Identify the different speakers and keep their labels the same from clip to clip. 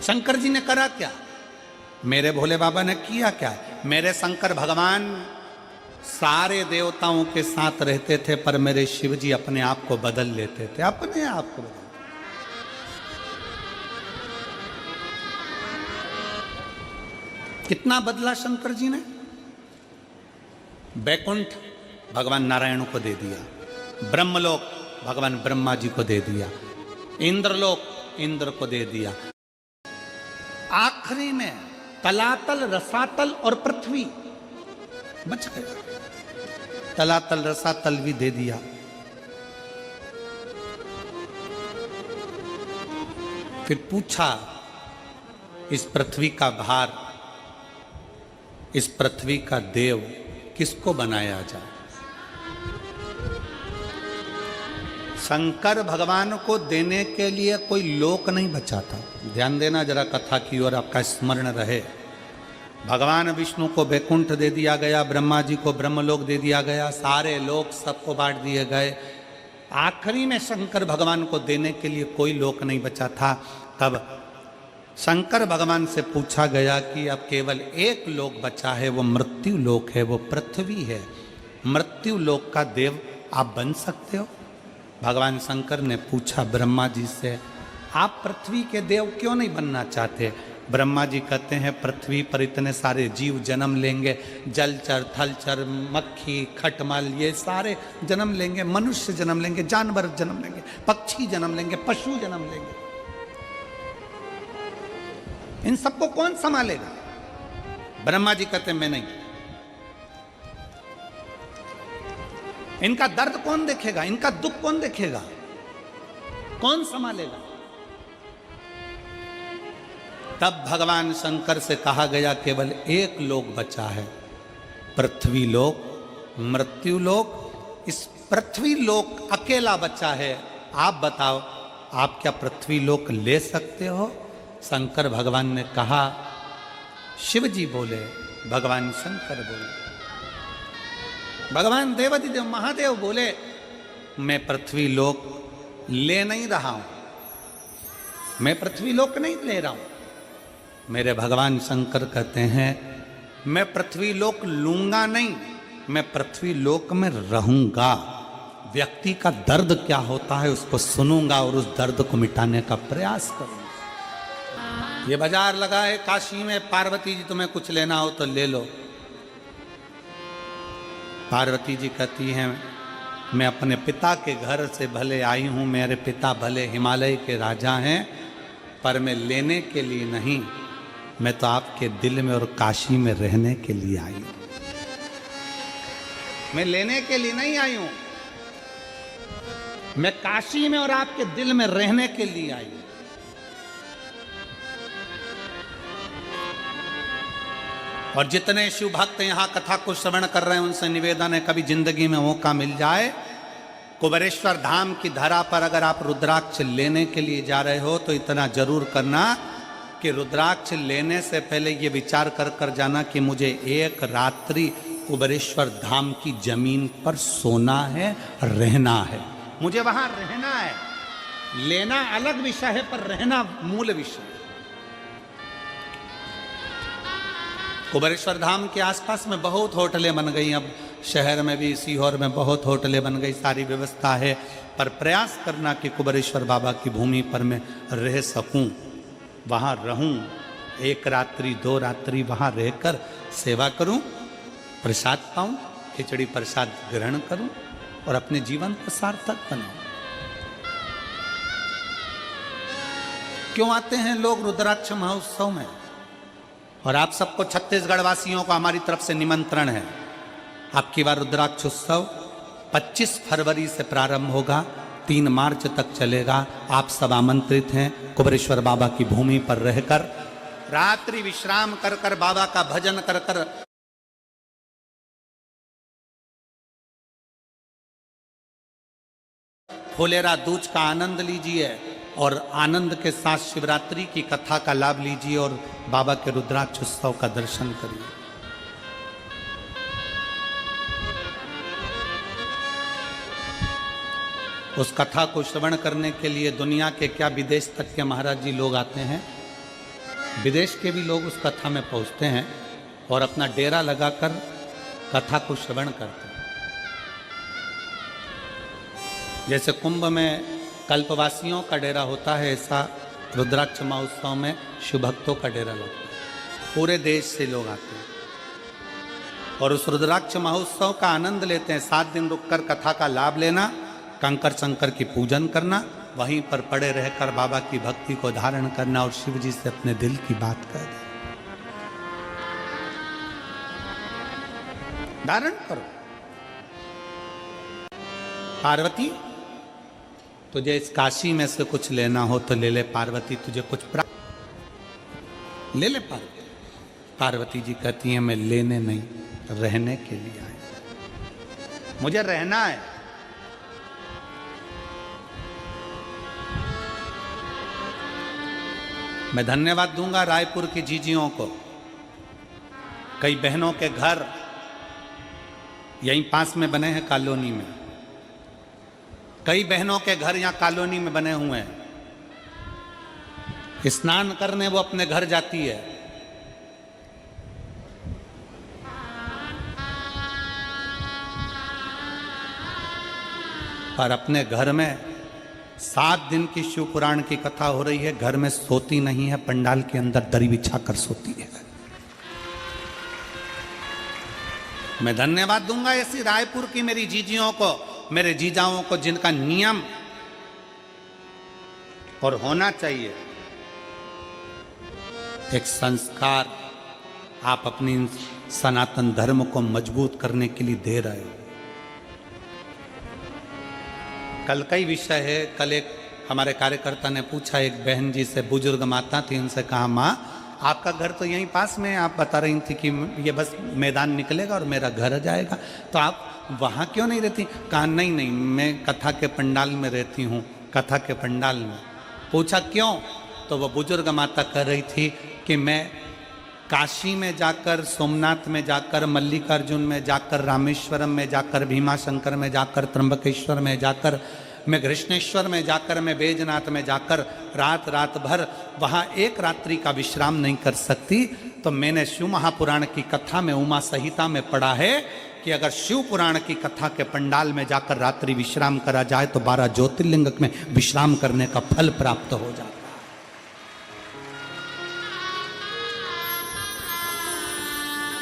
Speaker 1: शंकर जी ने करा क्या? मेरे भोले बाबा ने किया क्या? मेरे शंकर भगवान सारे देवताओं के साथ रहते थे, पर मेरे शिव जी अपने आप को बदल लेते थे, अपने आप को बदल। कितना बदला शंकर जी ने? बैकुंठ भगवान नारायण को दे दिया, ब्रह्मलोक भगवान ब्रह्मा जी को दे दिया, इंद्रलोक इंद्र को दे दिया, आखिरी में तलातल रसातल और पृथ्वी बच गया। तलातल रसातल भी दे दिया। फिर पूछा, इस पृथ्वी का भार, इस पृथ्वी का देव किसको बनाया जाए? शंकर भगवान को देने के लिए कोई लोक नहीं बचा था। ध्यान देना जरा कथा की ओर, आपका स्मरण रहे। भगवान विष्णु को वैकुंठ दे दिया गया, ब्रह्मा जी को ब्रह्मलोक दे दिया गया, सारे लोक सबको बांट दिए गए। आखिरी में शंकर भगवान को देने के लिए कोई लोक नहीं बचा था। तब शंकर भगवान से पूछा गया कि अब केवल एक लोक बचा है, वो मृत्यु लोक है, वो पृथ्वी है। मृत्यु लोक का देव आप बन सकते हो? भगवान शंकर ने पूछा ब्रह्मा जी से, आप पृथ्वी के देव क्यों नहीं बनना चाहते? ब्रह्मा जी कहते हैं, पृथ्वी पर इतने सारे जीव जन्म लेंगे, जलचर थलचर मक्खी खटमल ये सारे जन्म लेंगे, मनुष्य जन्म लेंगे, जानवर जन्म लेंगे, पक्षी जन्म लेंगे, पशु जन्म लेंगे, इन सबको कौन संभालेगा? ब्रह्मा जी कहते हैं, मैं नहीं। इनका दर्द कौन देखेगा? इनका दुख कौन देखेगा? कौन संभालेगा? तब भगवान शंकर से कहा गया, केवल एक लोक बचा है, पृथ्वी लोक, मृत्यु लोक। इस पृथ्वी लोक अकेला बचा है। आप बताओ, आप क्या पृथ्वी लोक ले सकते हो? शंकर भगवान ने कहा, शिव जी बोले, भगवान शंकर बोले, भगवान देवाधिदेव महादेव बोले, मैं पृथ्वी लोक ले नहीं रहा हूं, मैं पृथ्वी लोक नहीं ले रहा हूं। मेरे भगवान शंकर कहते हैं, मैं पृथ्वी लोक लूंगा नहीं, मैं पृथ्वी लोक में रहूंगा। व्यक्ति का दर्द क्या होता है उसको सुनूंगा और उस दर्द को मिटाने का प्रयास करूंगा। ये बाजार लगा है काशी में, पार्वती जी तुम्हें कुछ लेना हो तो ले लो। पार्वती जी कहती हैं, मैं अपने पिता के घर से भले आई हूं, मेरे पिता भले हिमालय के राजा हैं, पर मैं लेने के लिए नहीं, मैं तो आपके दिल में और काशी में रहने के लिए आई हूं। मैं लेने के लिए नहीं आई हूं, मैं काशी में और आपके दिल में रहने के लिए आई हूं। और जितने शिव भक्त यहां कथा को श्रवण कर रहे हैं, उनसे निवेदन है, कभी जिंदगी में मौका मिल जाए, कुबेरेश्वर धाम की धरा पर अगर आप रुद्राक्ष लेने के लिए जा रहे हो तो इतना जरूर करना कि रुद्राक्ष लेने से पहले ये विचार कर कर जाना कि मुझे एक रात्रि कुबेरेश्वर धाम की जमीन पर सोना है, रहना है, मुझे वहां रहना है। लेना अलग विषय है, पर रहना मूल विषय। कुबेरेश्वर धाम के आसपास में बहुत होटलें बन गई, अब शहर में भी, सीहोर में बहुत होटलें बन गई, सारी व्यवस्था है, पर प्रयास करना कि कुबेरेश्वर बाबा की भूमि पर मैं रह सकूं, वहाँ रहूं, एक रात्रि 2 रात्रि वहाँ रहकर सेवा करूं, प्रसाद पाऊं, खिचड़ी प्रसाद ग्रहण करूं और अपने जीवन को सार्थक बनाऊं। क्यों आते हैं लोग रुद्राक्ष महोत्सव में? और आप सबको छत्तीसगढ़ वासियों को हमारी तरफ से निमंत्रण है। आपकी बार रुद्राक्ष उत्सव 25 फरवरी से प्रारंभ होगा, 3 मार्च तक चलेगा। आप सब आमंत्रित हैं। कुबेरेश्वर बाबा की भूमि पर रहकर रात्रि विश्राम कर कर, बाबा का भजन कर कर, फुलेरा दूज का आनंद लीजिए और आनंद के साथ शिवरात्रि की कथा का लाभ लीजिए और बाबा के रुद्राक्ष उत्सव का दर्शन करिए। उस कथा को श्रवण करने के लिए दुनिया के क्या विदेश तक के महाराज जी लोग आते हैं। विदेश के भी लोग उस कथा में पहुंचते हैं और अपना डेरा लगाकर कथा को श्रवण करते हैं। जैसे कुंभ में कल्पवासियों का डेरा होता है, ऐसा रुद्राक्ष महोत्सव में शिव भक्तों का डेरा लगता है। पूरे देश से लोग आते हैं और उस रुद्राक्ष महोत्सव का आनंद लेते हैं। 7 दिन रुककर कथा का लाभ लेना, कंकर शंकर की पूजन करना, वहीं पर पड़े रहकर बाबा की भक्ति को धारण करना और शिव जी से अपने दिल की बात कर धारण करो। पार्वती, तुझे इस काशी में से कुछ लेना हो तो ले ले पार्वती, तुझे कुछ प्राप्त ले ले पार्वती। पार्वती जी कहती हैं मैं लेने नहीं, रहने के लिए आए, मुझे रहना है। मैं धन्यवाद दूंगा रायपुर की जीजियों को। कई बहनों के घर यहीं पास में बने हैं कॉलोनी में, कई बहनों के घर यहां कॉलोनी में बने हुए हैं। स्नान करने वो अपने घर जाती है, पर अपने घर में 7 दिन की शिव पुराण की कथा हो रही है, घर में सोती नहीं है, पंडाल के अंदर दरी बिछाकर सोती है। मैं धन्यवाद दूंगा ऐसी रायपुर की मेरी जीजियों को, मेरे जीजाओं को, जिनका नियम और होना चाहिए एक संस्कार आप अपनी सनातन धर्म को मजबूत करने के लिए दे रहे हो। कल का ही विषय है। कल एक हमारे कार्यकर्ता ने पूछा, एक बहन जी से, बुजुर्ग माता थी, उनसे कहा माँ आपका घर तो यहीं पास में है, आप बता रही थी कि ये बस मैदान निकलेगा और मेरा घर जाएगा, तो आप वहाँ क्यों नहीं रहती? कहा नहीं नहीं, मैं कथा के पंडाल में रहती हूँ, कथा के पंडाल में। पूछा क्यों? तो वह बुजुर्ग माता कह रही थी कि मैं काशी में जाकर, सोमनाथ में जाकर, मल्लिकार्जुन में जाकर, रामेश्वरम में जाकर, भीमाशंकर में जाकर, त्र्यंबकेश्वर में जाकर, मैं कृष्णेश्वर में जाकर, मैं बैजनाथ में जाकर रात रात भर वहाँ एक रात्रि का विश्राम नहीं कर सकती। तो मैंने शिव महापुराण की कथा में, उमा संहिता में पढ़ा है कि अगर शिव पुराण की कथा के पंडाल में जाकर रात्रि विश्राम करा जाए तो 12 ज्योतिर्लिंग में विश्राम करने का फल प्राप्त हो जाता है।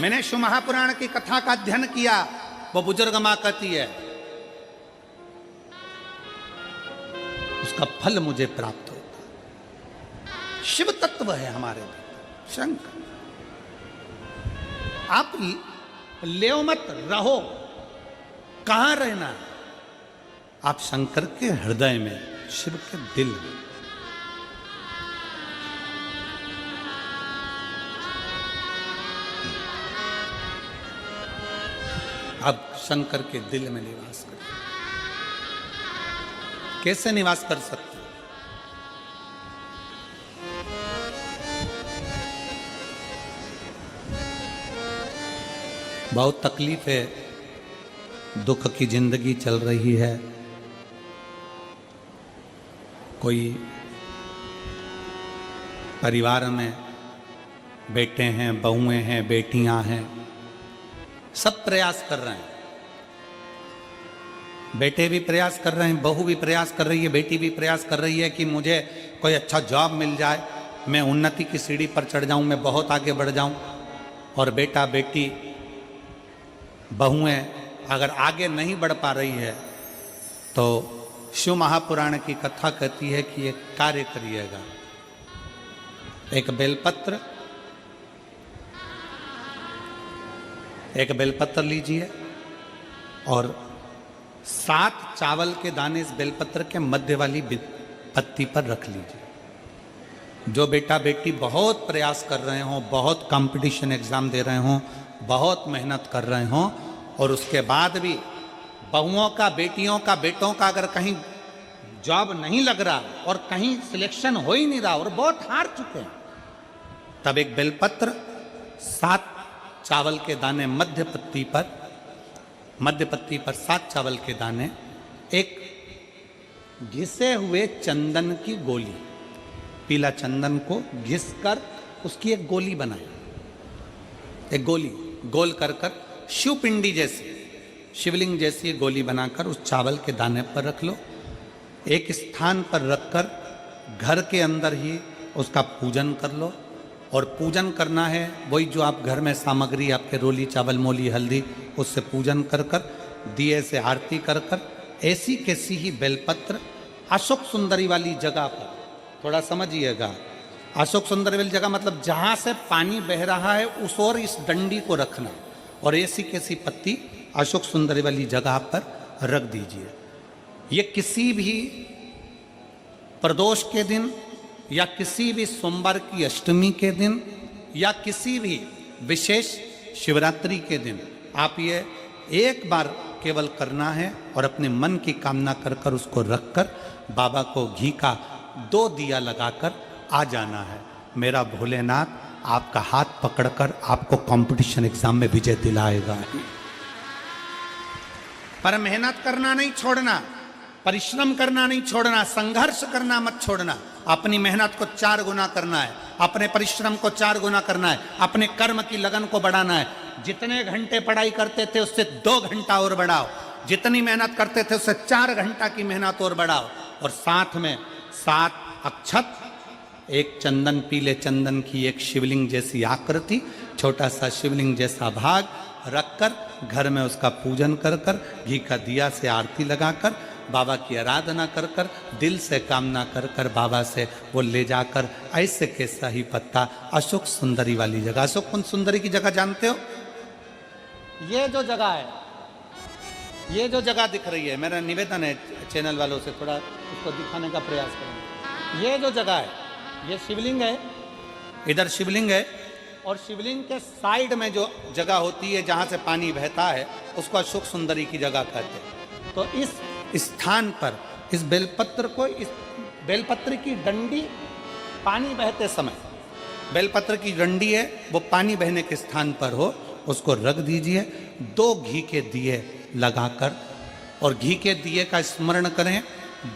Speaker 1: मैंने शिव महापुराण की कथा का अध्ययन किया, वो बुजुर्ग मां कहती है उसका फल मुझे प्राप्त होता। शिव तत्व है हमारे भीतर, शंकर। आप ले मत रहो, कहां रहना? आप शंकर के हृदय में, शिव के दिल में। अब शंकर के दिल में निवास करें। कैसे निवास कर सकते? बहुत तकलीफ है, दुख की जिंदगी चल रही है। कोई परिवार में बेटे हैं, बहुएं हैं, बेटियां हैं, सब प्रयास कर रहे हैं। बेटे भी प्रयास कर रहे हैं, बहू भी प्रयास कर रही है, बेटी भी प्रयास कर रही है कि मुझे कोई अच्छा जॉब मिल जाए, मैं उन्नति की सीढ़ी पर चढ़ जाऊं, मैं बहुत आगे बढ़ जाऊं। और बेटा बेटी बहुएं अगर आगे नहीं बढ़ पा रही है तो शिव महापुराण की कथा कहती है कि एक कार्य करिएगा। एक बेलपत्र लीजिए और 7 चावल के दाने इस बेलपत्र के मध्य वाली पत्ती पर रख लीजिए। जो बेटा बेटी बहुत प्रयास कर रहे हों, बहुत कंपटीशन एग्जाम दे रहे हों, बहुत मेहनत कर रहे हों, और उसके बाद भी बहुओं का, बेटियों का, बेटों का अगर कहीं जॉब नहीं लग रहा और कहीं सिलेक्शन हो ही नहीं रहा और बहुत हार चुके हैं, तब एक बेलपत्र 7 चावल के दाने मध्य पत्ती पर 7 चावल के दाने, एक घिसे हुए चंदन की गोली, पीला चंदन को घिस कर उसकी एक गोली बनाई, एक गोली गोल कर शिव पिंडी जैसी, शिवलिंग जैसी गोली बनाकर उस चावल के दाने पर रख लो। एक स्थान पर रखकर घर के अंदर ही उसका पूजन कर लो। और पूजन करना है वही जो आप घर में सामग्री आपके रोली चावल मोली हल्दी उससे पूजन कर दिए से आरती कर ऐसी कैसी ही बेलपत्र अशोक सुंदरी वाली जगह पर, थोड़ा समझिएगा, अशोक सुंदरी वाली जगह मतलब जहाँ से पानी बह रहा है उस ओर इस डंडी को रखना और ऐसी कैसी पत्ती अशोक सुंदरी वाली जगह पर रख दीजिए। ये किसी भी प्रदोष के दिन या किसी भी सोमवार की अष्टमी के दिन या किसी भी विशेष शिवरात्रि के दिन आप ये एक बार केवल करना है और अपने मन की कामना कर उसको रखकर बाबा को घी का 2 दिया लगाकर आ जाना है। मेरा भोलेनाथ आपका हाथ पकड़कर आपको कंपटीशन एग्जाम में विजय दिलाएगा। पर मेहनत करना नहीं छोड़ना, परिश्रम करना नहीं छोड़ना, संघर्ष करना मत छोड़ना। अपनी मेहनत को 4 गुना करना है, अपने परिश्रम को 4 गुना करना है, अपने कर्म की लगन को बढ़ाना है। जितने घंटे पढ़ाई करते थे उससे 2 घंटा और बढ़ाओ, जितनी मेहनत करते थे उससे 4 घंटा की मेहनत और बढ़ाओ। और साथ में 7 अक्षत, एक चंदन, पीले चंदन की एक शिवलिंग जैसी आकृति, छोटा सा शिवलिंग जैसा भाग रखकर घर में उसका पूजन कर घी का दिया से आरती लगाकर बाबा की आराधना कर दिल से कामना कर बाबा से वो ले जाकर ऐसे कैसा ही पत्ता अशोक सुंदरी वाली जगह, अशोक कुंज सुंदरी की जगह जानते हो? ये जो जगह है, ये जो जगह दिख रही है, मेरा निवेदन है चैनल वालों से थोड़ा उसको दिखाने का प्रयास करें। ये जो जगह है ये शिवलिंग है, इधर शिवलिंग है और शिवलिंग के साइड में जो जगह होती है जहाँ से पानी बहता है उसको अशोक सुंदरी की जगह कहते हैं। तो इस स्थान पर इस बेलपत्र को, इस बेलपत्र की डंडी पानी बहते समय, बेलपत्र की डंडी है वो पानी बहने के स्थान पर हो, उसको रख दीजिए। 2 घी के दिए लगाकर और घी के दिए का स्मरण करें।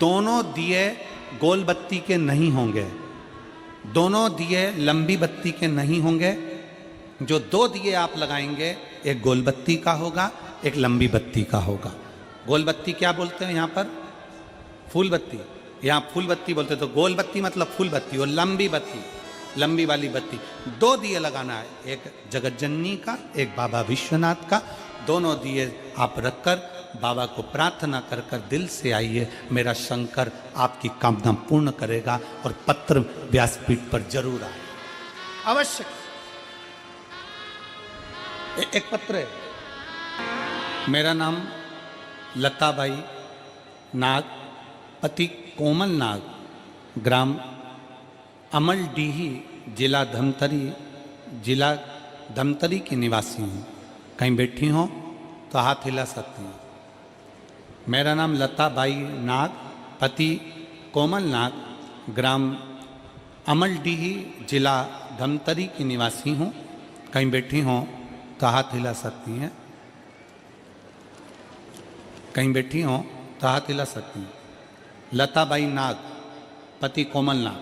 Speaker 1: दोनों दिए गोल बत्ती के नहीं होंगे, दोनों दिए लंबी बत्ती के नहीं होंगे। जो 2 दिए आप लगाएंगे एक गोल बत्ती का होगा, एक लंबी बत्ती का होगा। गोल बत्ती क्या बोलते हैं यहाँ पर? फूल बत्ती, यहाँ फूल बत्ती बोलते, तो गोल बत्ती मतलब फूल बत्ती और लंबी बत्ती, लंबी वाली बत्ती। 2 दिए लगाना है, एक जगत जननी का, एक बाबा विश्वनाथ का। दोनों दिए आप रखकर बाबा को प्रार्थना कर दिल से आइए, मेरा शंकर आपकी कामना पूर्ण करेगा और पत्र व्यासपीठ पर जरूर आए, अवश्य। एक पत्र है, मेरा नाम लताबाई नाग, पति कोमल नाग, ग्राम अमलडीही, जिला धमतरी की निवासी हूँ। कहीं बैठी हो तो हाथ हिला सकती हैं। मेरा नाम लताबाई नाग, पति कोमल नाग, ग्राम अमलडीही, जिला धमतरी की निवासी हूँ। कहीं बैठी हो तो हाथ हिला सकती हैं, कहीं बैठी हो तो हाथ हिला सकती हैं। लताबाई नाग, पति कोमल नाग।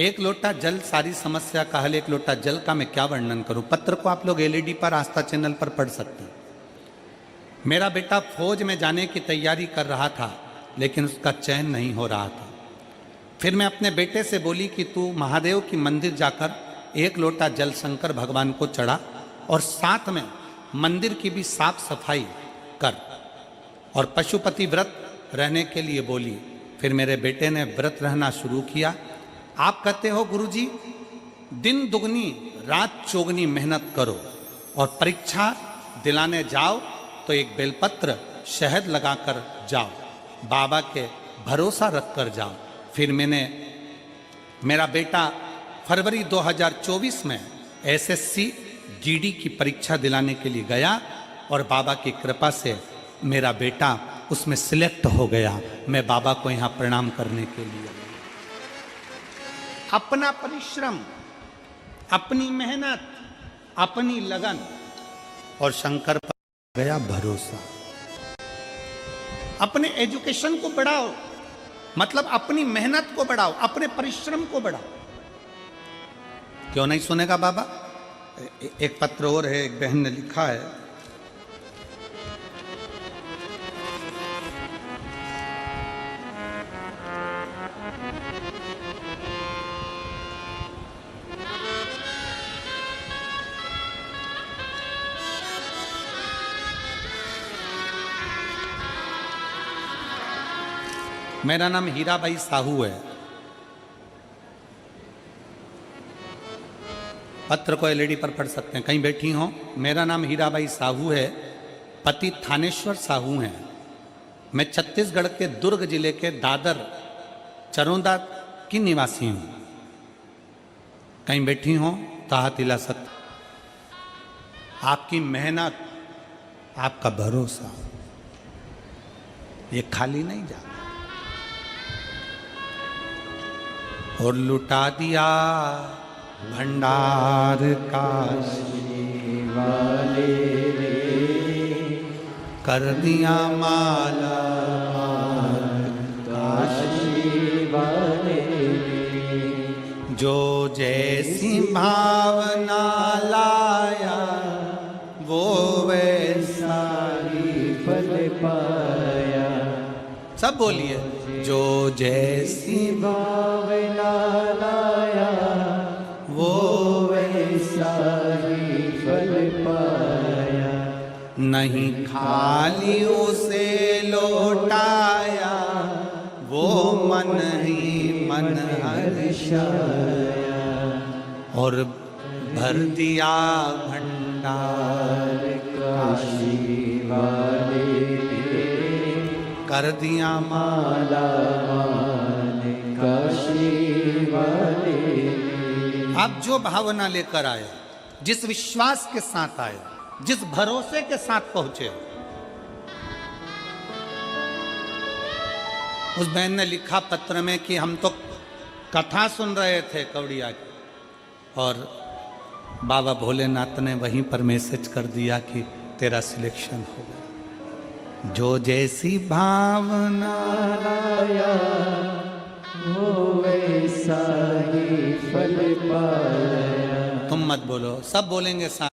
Speaker 1: 1 लोटा जल सारी समस्या का हल, 1 लोटा जल का मैं क्या वर्णन करूं। पत्र को आप लोग LED पर, आस्था चैनल पर पढ़ सकते हैं। मेरा बेटा फौज में जाने की तैयारी कर रहा था लेकिन उसका चयन नहीं हो रहा था। फिर मैं अपने बेटे से बोली कि तू महादेव की मंदिर जाकर 1 लोटा जल शंकर भगवान को चढ़ा और साथ में मंदिर की भी साफ सफाई कर और पशुपति व्रत रहने के लिए बोली। फिर मेरे बेटे ने व्रत रहना शुरू किया। आप कहते हो गुरुजी दिन दुगनी रात चौगनी मेहनत करो और परीक्षा दिलाने जाओ तो एक बेलपत्र शहद लगाकर जाओ, बाबा के भरोसा रख कर जाओ। फिर मेरा बेटा फरवरी 2024 में SSC GD की परीक्षा दिलाने के लिए गया और बाबा की कृपा से मेरा बेटा उसमें सिलेक्ट हो गया। मैं बाबा को यहाँ प्रणाम करने के लिए, अपना परिश्रम, अपनी मेहनत, अपनी लगन और शंकर पर गया भरोसा। अपने एजुकेशन को बढ़ाओ, मतलब अपनी मेहनत को बढ़ाओ, अपने परिश्रम को बढ़ाओ। क्यों नहीं सुनेगा बाबा? एक पत्र और है, एक बहन ने लिखा है, मेरा नाम हीराबाई साहू है। पत्र को एलईडी पर पढ़ सकते हैं, कहीं बैठी हो। मेरा नाम हीराबाई साहू है, पति थानेश्वर साहू हैं। मैं छत्तीसगढ़ के दुर्ग जिले के दादर चरोदा की निवासी हूं। कहीं बैठी हो ताहतिला सत्य। आपकी मेहनत, आपका भरोसा ये खाली नहीं जाता। और लुटा दिया भंडार काशी वाले रे, कर दिया माला काशी वाले रे, जो जैसी भावना लाया वो वैसा ही फल पाया। सब बोलिए, जो जैसी भावना लाया वो वैसा ही फल पाया। नहीं खाली उसे लौटाया, वो मन ही मन हर्षाया। और भर दिया भंडार काशी वाले, कर दिया माला काशी वाले। आप जो भावना लेकर आए, जिस विश्वास के साथ आए, जिस भरोसे के साथ पहुंचे, उस बहन ने लिखा पत्र में कि हम तो कथा सुन रहे थे कवड़िया की, और बाबा भोलेनाथ ने वहीं पर मैसेज कर दिया कि तेरा सिलेक्शन हो गया। जो जैसी भावना लाया वो वैसा ही फल पाया। तुम मत बोलो, सब बोलेंगे साथ।